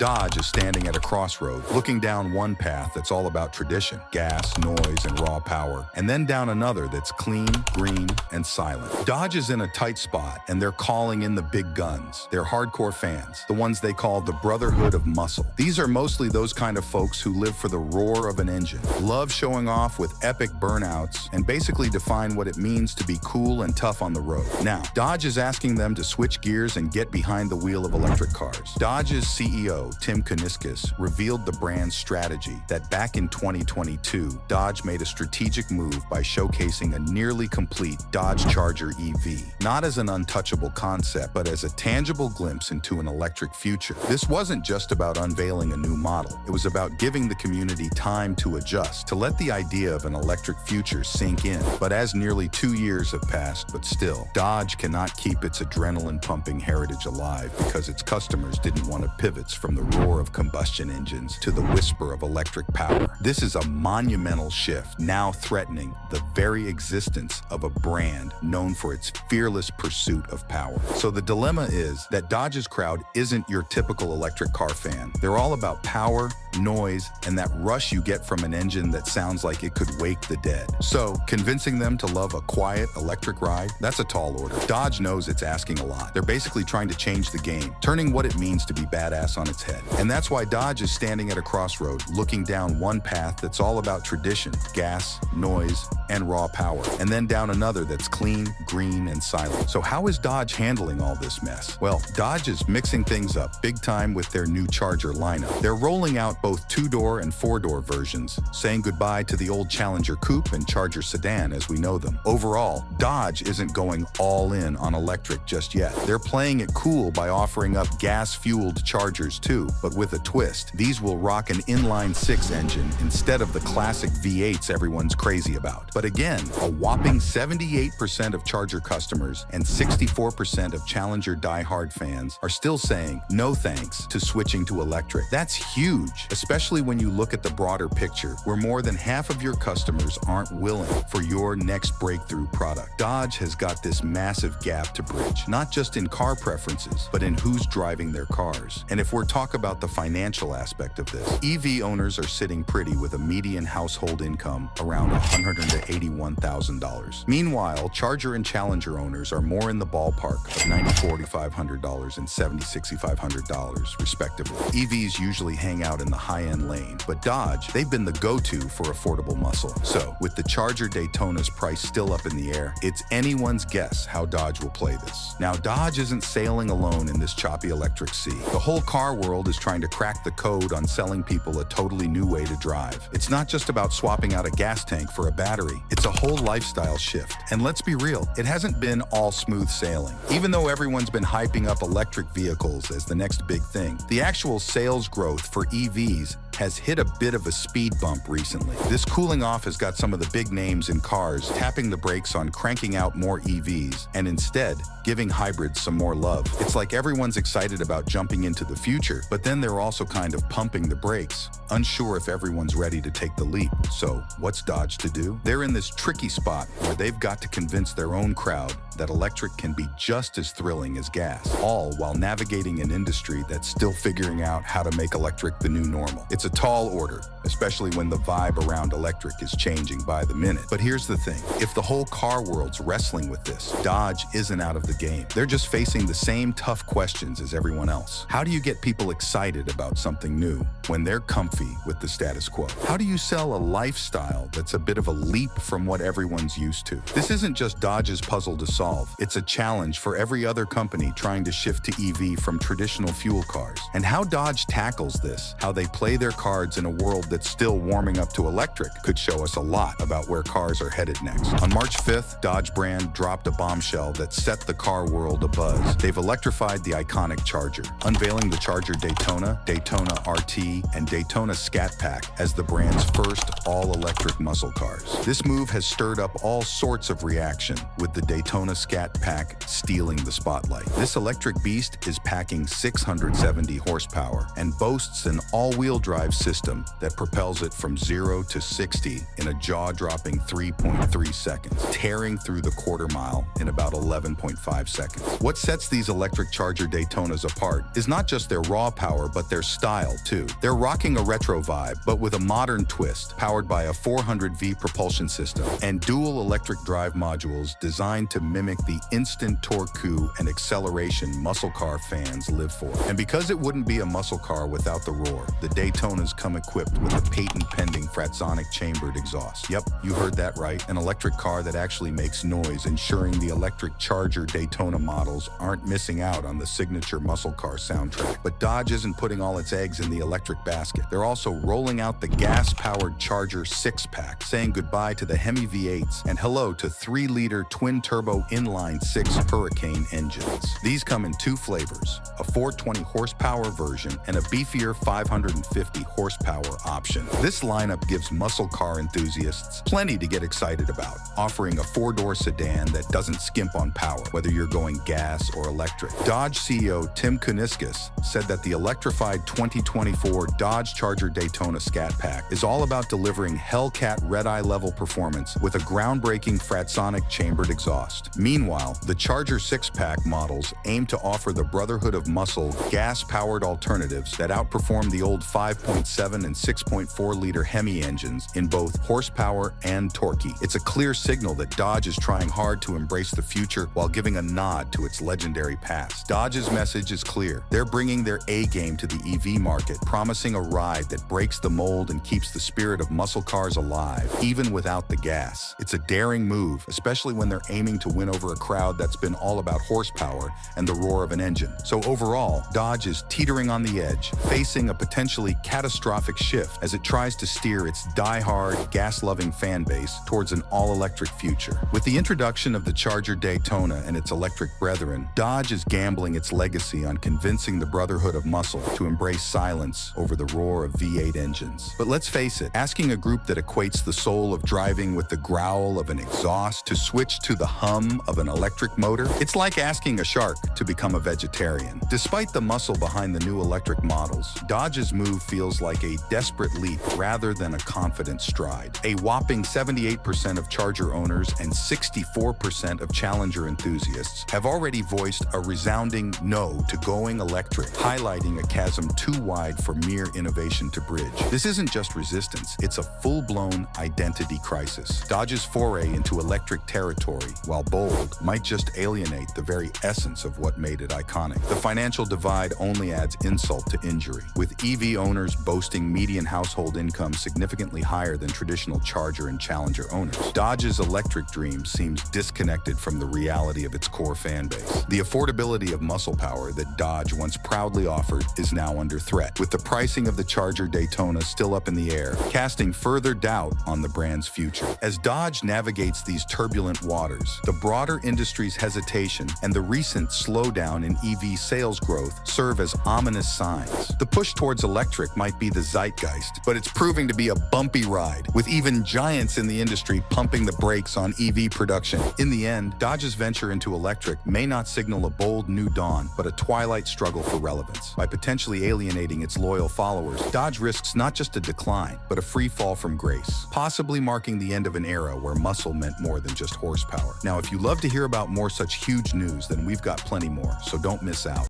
Dodge is standing at a crossroad, looking down one path that's all about tradition, gas, noise, and raw power, and then down another that's clean, green, and silent. Dodge is in a tight spot, and they're calling in the big guns. They're hardcore fans, the ones they call the Brotherhood of Muscle. These are mostly those kind of folks who live for the roar of an engine, love showing off with epic burnouts, and basically define what it means to be cool and tough on the road. Now, Dodge is asking them to switch gears and get behind the wheel of electric cars. Dodge's CEO, Tim Kuniskis, revealed the brand's strategy that back in 2022, Dodge made a strategic move by showcasing a nearly complete Dodge Charger EV, not as an untouchable concept, but as a tangible glimpse into an electric future. This wasn't just about unveiling a new model. It was about giving the community time to adjust, to let the idea of an electric future sink in. But as nearly 2 years have passed, but still, Dodge cannot keep its adrenaline-pumping heritage alive because its customers didn't want to pivot from the roar of combustion engines to the whisper of electric power. This is a monumental shift, now threatening the very existence of a brand known for its fearless pursuit of power. So the dilemma is that Dodge's crowd isn't your typical electric car fan. They're all about power, noise, and that rush you get from an engine that sounds like it could wake the dead. So, convincing them to love a quiet electric ride, that's a tall order. Dodge knows it's asking a lot. They're basically trying to change the game, turning what it means to be badass on its head. And that's why Dodge is standing at a crossroad, looking down one path that's all about tradition, gas, noise, and raw power, and then down another that's clean, green, and silent. So how is Dodge handling all this mess? Well, Dodge is mixing things up big time with their new Charger lineup. They're rolling out both 2-door and 4-door versions, saying goodbye to the old Challenger Coupe and Charger sedan as we know them. Overall, Dodge isn't going all in on electric just yet. They're playing it cool by offering up gas-fueled Chargers too, but with a twist. These will rock an inline-6 engine instead of the classic V8s everyone's crazy about. But again, a whopping 78% of Charger customers and 64% of Challenger die-hard fans are still saying no thanks to switching to electric. That's huge, especially when you look at the broader picture, where more than half of your customers aren't willing for your next breakthrough product. Dodge has got this massive gap to bridge, not just in car preferences, but in who's driving their cars. And if we're talking about the financial aspect of this, EV owners are sitting pretty with a median household income around $181,000. Meanwhile, Charger and Challenger owners are more in the ballpark of $94,500 and $76,500, respectively. EVs usually hang out in the high-end lane, but Dodge, they've been the go-to for affordable muscle. So, with the Charger Daytona's price still up in the air, it's anyone's guess how Dodge will play this. Now, Dodge isn't sailing alone in this choppy electric sea. The whole car world is trying to crack the code on selling people a totally new way to drive. It's not just about swapping out a gas tank for a battery. It's a whole lifestyle shift. And let's be real, it hasn't been all smooth sailing. Even though everyone's been hyping up electric vehicles as the next big thing, the actual sales growth for EVs has hit a bit of a speed bump recently. This cooling off has got some of the big names in cars tapping the brakes on cranking out more EVs and instead giving hybrids some more love. It's like everyone's excited about jumping into the future, but then they're also kind of pumping the brakes, unsure if everyone's ready to take the leap. So what's Dodge to do? They're in this tricky spot where they've got to convince their own crowd that electric can be just as thrilling as gas, all while navigating an industry that's still figuring out how to make electric the new normal. It's a tall order, especially when the vibe around electric is changing by the minute. But here's the thing, if the whole car world's wrestling with this, Dodge isn't out of the game. They're just facing the same tough questions as everyone else. How do you get people excited about something new when they're comfy with the status quo? How do you sell a lifestyle that's a bit of a leap from what everyone's used to? This isn't just Dodge's puzzle to solve. It's a challenge for every other company trying to shift to EV from traditional fuel cars. And how Dodge tackles this, how they play their cards in a world that's still warming up to electric, could show us a lot about where cars are headed next. On March 5th, Dodge brand dropped a bombshell that set the car world abuzz. They've electrified the iconic Charger, unveiling the Charger Daytona, Daytona RT, and Daytona Scat Pack as the brand's first all-electric muscle cars. This move has stirred up all sorts of reaction, with the Daytona Scat Pack stealing the spotlight. This electric beast is packing 670 horsepower and boasts an all-wheel drive system that propels it from 0 to 60 in a jaw-dropping 3.3 seconds, tearing through the quarter mile in about 11.5 seconds. What sets these electric Charger Daytonas apart is not just their raw power, but their style too. They're rocking a retro vibe, but with a modern twist, powered by a 400V propulsion system and dual electric drive modules designed to mimic the instant torque and acceleration muscle car fans live for. And because it wouldn't be a muscle car without the roar, the Daytonas come equipped with a patent-pending fratsonic chambered exhaust. Yep, you heard that right, an electric car that actually makes noise, ensuring the electric Charger Daytona models aren't missing out on the signature muscle car soundtrack. But Dodge isn't putting all its eggs in the electric basket. They're also rolling out the gas-powered Charger 6-pack, saying goodbye to the Hemi V8s and hello to 3-liter twin-turbo inline-6 Hurricane engines. These come in two flavors, a 420 horsepower version and a beefier 550 horsepower option. This lineup gives muscle car enthusiasts plenty to get excited about, offering a 4-door sedan that doesn't skimp on power, whether you're going gas or electric. Dodge CEO Tim Kuniskis said that the electrified 2024 Dodge Charger Daytona Scat Pack is all about delivering Hellcat red-eye level performance with a groundbreaking fratsonic chambered exhaust. Meanwhile, the Charger 6-pack models aim to offer the Brotherhood of Muscle gas-powered alternatives that outperform the old 5.7 and 6.4-liter Hemi engines in both horsepower and torque. It's a clear signal that Dodge is trying hard to embrace the future while giving a nod to its legendary past. Dodge's message is clear. They're bringing their A-game to the EV market, promising a ride that breaks the mold and keeps the spirit of muscle cars alive, even without the gas. It's a daring move, especially when they're aiming to win over a crowd that's been all about horsepower and the roar of an engine. So overall, Dodge is teetering on the edge, facing a potentially catastrophic shift as it tries to steer its die-hard, gas-loving fan base towards an all-electric future. With the introduction of the Charger Daytona and its electric brethren, Dodge is gambling its legacy on convincing the Brotherhood of Muscle to embrace silence over the roar of V8 engines. But let's face it, asking a group that equates the soul of driving with the growl of an exhaust to switch to the hum of an electric motor, it's like asking a shark to become a vegetarian. Despite the muscle behind the new electric models, Dodge's move feels like a desperate leap rather than a confident stride. A whopping 78% of Charger owners and 64% of Challenger enthusiasts have already voiced a resounding no to going electric, highlighting a chasm too wide for mere innovation to bridge. This isn't just resistance, it's a full-blown identity crisis. Dodge's foray into electric territory, while bold, might just alienate the very essence of what made it iconic. The financial divide only adds insult to injury, with EV owners boasting median household income significantly higher than traditional Charger and Challenger owners. Dodge's electric dream seems disconnected from the reality of its core fan base. The affordability of muscle power that Dodge once proudly offered is now under threat, with the pricing of the Charger Daytona still up in the air, casting further doubt on the brand's future. As Dodge navigates these turbulent waters, the broader industry's hesitation and the recent slowdown in EV sales growth serve as ominous signs. The push towards electric might be the zeitgeist, but it's proving to be a bumpy ride, with even giants in the industry pumping the brakes on EV production. In the end, Dodge's venture into electric may not signal a bold new dawn, but a twilight struggle for relevance. By potentially alienating its loyal followers, Dodge risks not just a decline, but a free fall from grace, possibly marking the end of an era where muscle meant more than just horsepower. Now, if you love to hear about more such huge news, then we've got plenty more, so don't miss out.